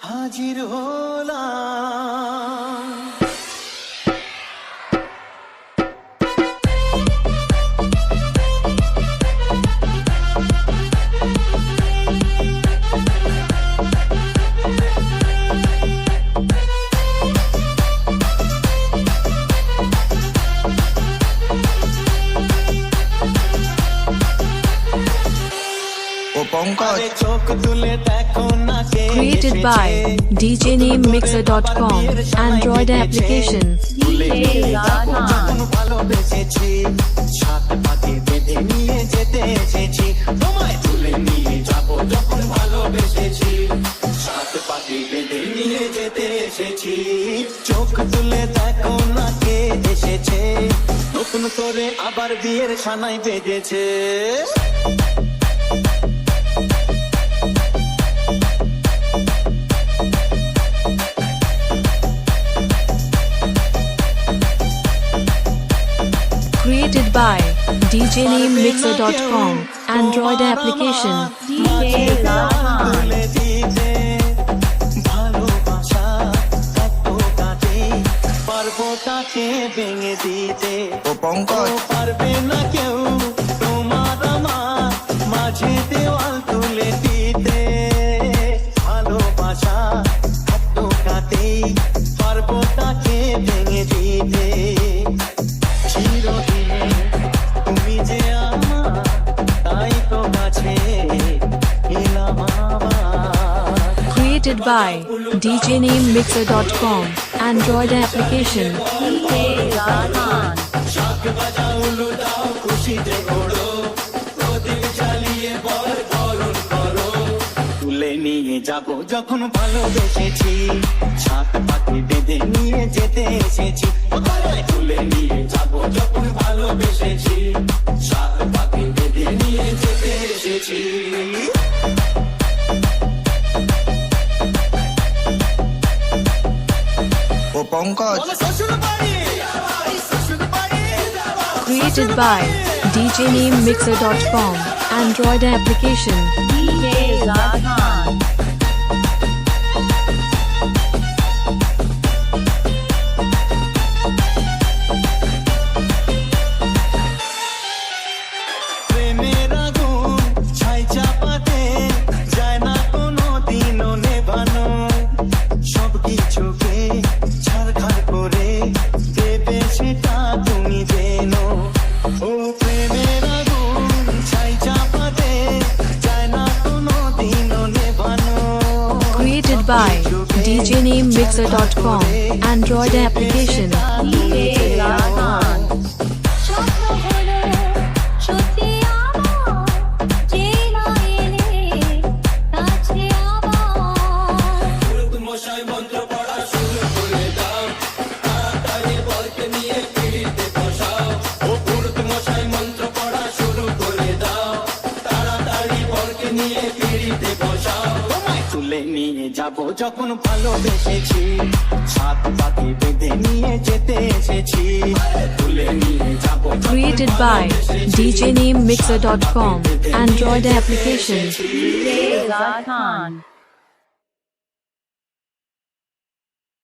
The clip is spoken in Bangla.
হাজির হলাম। Created by DJNameMixer.com Android application. চোখ তুলে দেখো না কে এসেছে, নতুন করে আবার বিয়ের সানাই বেজেছে। Created by DJNameMixer.com Android application. ভেঙে দিতে পারবে না কেউ তোমার আমার মাঝে দেওয়াল তুলে দিতে। ভালোবাসা কাটেই পারবো তাকে ভেঙে দিতে। চিরদিনে তুমি যে আমার, তাই তো কাছে এলাম আবার। Created by DJNameMixer.com Android application. তুলে নিয়ে যাব যখন ভালোবেসেছি, ছাদ পাখি বেঁধে নিয়ে যেতে এসেছি। তুলে নিয়ে যাব যখন ভালোবেসেছি, ছাদ পাখি বেঁধে নিয়ে যেতে এসেছি। Created by DJNameMixer.com Android application. প্রেমের আগুন ছাই চাপাতে যায় না কোনো দিনও নেভানো, সব কিছুকে ছাড়খাড় করে দেবে সেটা তুমি জেনো। ও প্রেমের আগুন ছাই চাপাতে যায় না কোনো দিনও নেভানো। Created by DJNameMixer.com Android application. তুলে নিয়ে যাব যখন ভালোবেসেছি, ছাদ পাখি বেঁধে নিয়ে যেতে এসেছি। তুলে নিয়ে যাব। Created by DJNameMixer.com Android application.